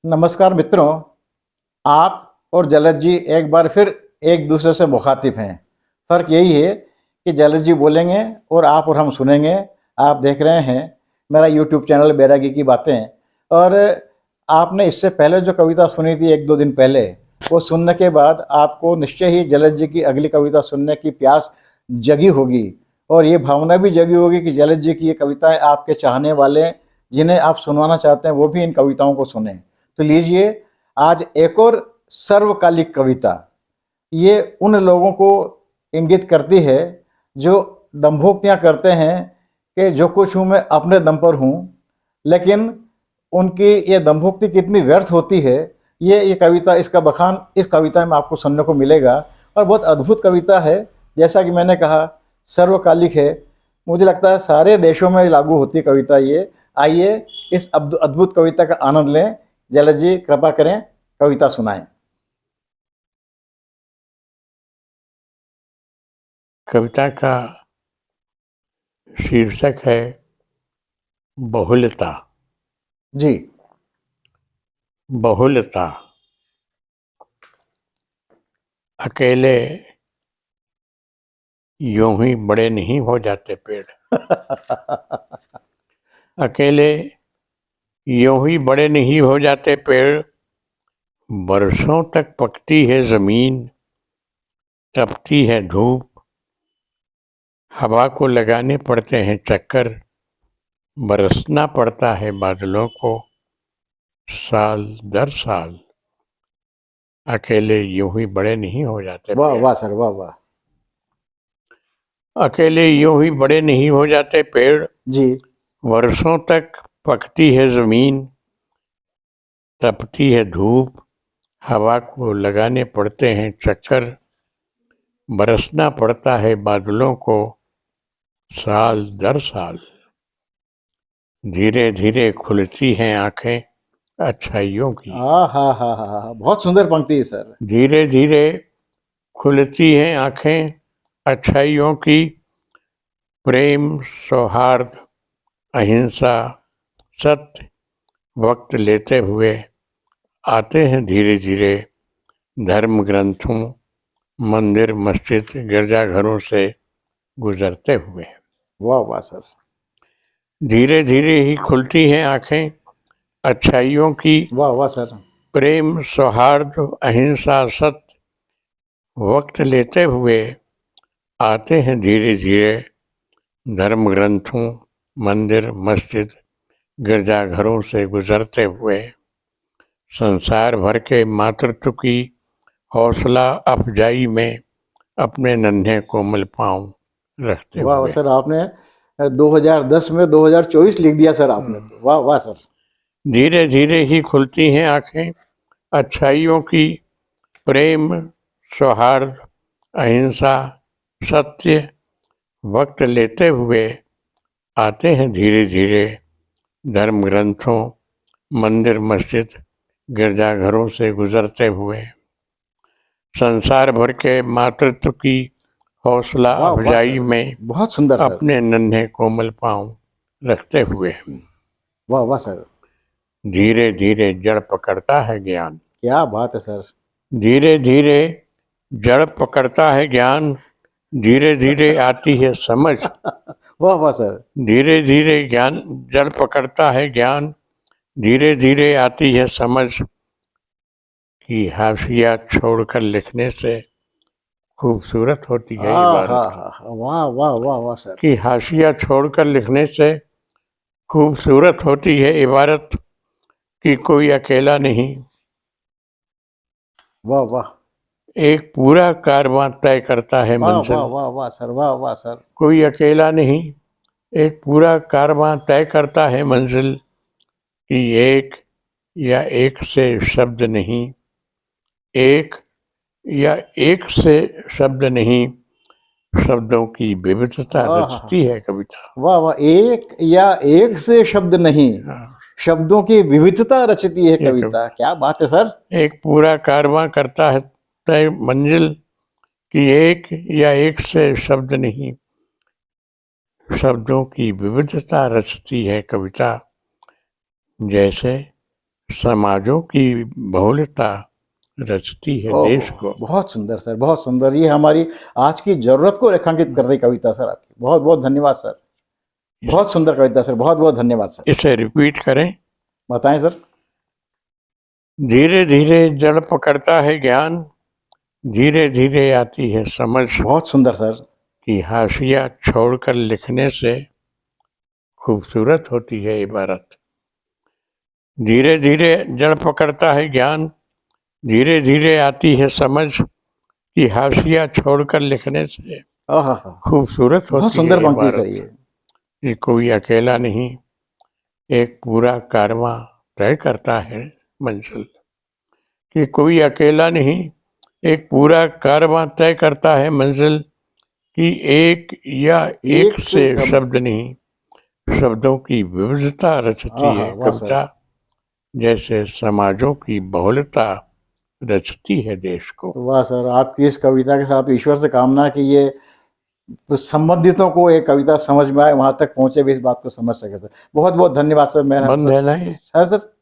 नमस्कार मित्रों, आप और जलज जी एक बार फिर एक दूसरे से मुखातिब हैं। फ़र्क यही है कि जलज जी बोलेंगे और हम सुनेंगे। आप देख रहे हैं मेरा यूट्यूब चैनल बैरागी की बातें। और आपने इससे पहले जो कविता सुनी थी 1-2 दिन पहले, वो सुनने के बाद आपको निश्चय ही जलज जी की अगली कविता सुनने की प्यास जगी होगी और ये भावना भी जगी होगी कि जलज जी की ये कविताएँ आपके चाहने वाले, जिन्हें आप सुनवाना चाहते हैं, वो भी इन कविताओं को सुनें। तो लीजिए, आज एक और सर्वकालिक कविता। ये उन लोगों को इंगित करती है जो दंभोक्तियाँ करते हैं कि जो कुछ हूँ मैं अपने दम पर हूँ, लेकिन उनकी ये दंभोक्ति कितनी व्यर्थ होती है, ये कविता, इसका बखान इस कविता में आपको सुनने को मिलेगा। और बहुत अद्भुत कविता है। जैसा कि मैंने कहा, सर्वकालिक है। मुझे लगता है सारे देशों में लागू होती है कविता ये। आइए इस अद्भुत कविता का आनंद लें। जलज जी कृपा करें, कविता सुनाएं। कविता का शीर्षक है बहुलता। जी। बहुलता। अकेले यूं ही बड़े नहीं हो जाते पेड़। अकेले यूं ही बड़े नहीं हो जाते पेड़। बरसों तक पकती है जमीन, तपती है धूप। हवा को लगाने पड़ते हैं चक्कर, बरसना पड़ता है बादलों को साल दर साल। अकेले यूं ही बड़े नहीं हो जाते वाह पेड़। वाह सर, वाह वाह। अकेले यूं ही बड़े नहीं हो जाते पेड़। जी। वर्षों तक पकती है जमीन, तपती है धूप। हवा को लगाने पड़ते हैं चक्कर, बरसना पड़ता है बादलों को साल दर साल। धीरे धीरे खुलती हैं आंखें अच्छाइयों की। हा, बहुत सुंदर पंक्ति है सर। धीरे धीरे खुलती हैं आंखें अच्छाइयों की। प्रेम, सौहार्द, अहिंसा, सत्य वक्त लेते हुए आते हैं धीरे धीरे धर्म ग्रंथों, मंदिर, मस्जिद, गिरजाघरों से गुजरते हुए। वाह वाह सर। धीरे धीरे ही खुलती हैं आंखें अच्छाइयों की। वाह वाह सर। प्रेम, सौहार्द, अहिंसा, सत्य वक्त लेते हुए आते हैं धीरे धीरे धर्म ग्रंथों, मंदिर, मस्जिद, गिरजाघरों से गुजरते हुए। संसार भर के मातृत्व की हौसला अफजाई में अपने नन्हे कोमल पांव रखते वाह वाह हुए। सर, आपने 2010 में 2024 लिख दिया सर आपने तो। वाह वाह सर। धीरे धीरे ही खुलती हैं आंखें अच्छाइयों की। प्रेम, सौहार्द, अहिंसा, सत्य वक्त लेते हुए आते हैं धीरे धीरे धर्म ग्रंथों, मंदिर, मस्जिद, गिरजाघरों से गुजरते हुए। संसार भर के मातृत्व की हौसला वाह वाह अफजाई सर, में बहुत सुंदर सर। अपने नन्हे कोमल पांव रखते हुए। वाह वाह सर, धीरे धीरे जड़ पकड़ता है ज्ञान। क्या बात है सर। धीरे धीरे जड़ पकड़ता है ज्ञान। धीरे धीरे आती है समझ। वाह वाह सर। धीरे धीरे ज्ञान जड़ पकड़ता है ज्ञान। धीरे धीरे आती है समझ कि हाशिया छोड़कर लिखने से खूबसूरत होती है इबारत। वाह वाह वाह वाह सर। कि हाशिया छोड़कर लिखने से खूबसूरत होती है इबारत कि कोई अकेला नहीं, वाह वाह एक पूरा कारवां तय करता है वाह वाह मंजिल। वाह वाह सर, वाह वाह सर। कोई अकेला नहीं, एक पूरा कारवां तय करता है मंजिल कि एक या एक से शब्द नहीं, एक या एक से शब्द नहीं, शब्दों की विविधता रचती है कविता। वाह वाह, एक या एक से शब्द नहीं, शब्दों की विविधता रचती है ये कविता। क्या बात है सर। एक पूरा कारवां करता है तय मंजिल कि एक या एक से शब्द नहीं, शब्दों की विविधता रचती है कविता। जैसे समाजों की बहुलता रचती है ओह, देश को। बहुत सुंदर सर, बहुत सुंदर। ये हमारी आज की जरूरत को रेखांकित कर रही कविता सर आपकी। बहुत बहुत धन्यवाद सर, बहुत सुंदर कविता सर, बहुत बहुत धन्यवाद सर। इसे रिपीट करें। बताएं सर। धीरे धीरे जड़ पकड़ता है ज्ञान, धीरे धीरे आती है समझ बहुत सुंदर सर। कि हाशिया छोड़कर लिखने से खूबसूरत होती है इबारत। धीरे धीरे जड़ पकड़ता है ज्ञान, धीरे धीरे आती है समझ कि हाशिया छोड़कर लिखने से आहा, खूबसूरत बहुत होती सुंदर है पंक्ति सर इबारत। ये। ये कोई अकेला नहीं, एक पूरा कारवां तय करता है मंजिल। कि कोई अकेला नहीं, एक पूरा कारवां तय करता है मंजिल। कि एक या एक से शब्द नहीं, शब्दों की विविधता रचती आहा, है वाह सर। कविता, जैसे समाजों की बहुलता रचती है देश को। तो वाह सर, आपकी इस कविता के साथ ईश्वर से कामना कि ये संबंधितों को ये कविता समझ में आए, वहां तक पहुंचे भी, इस बात को समझ सके सर। बहुत बहुत धन्यवाद सर। मेरा बंद है ना ये? है सर।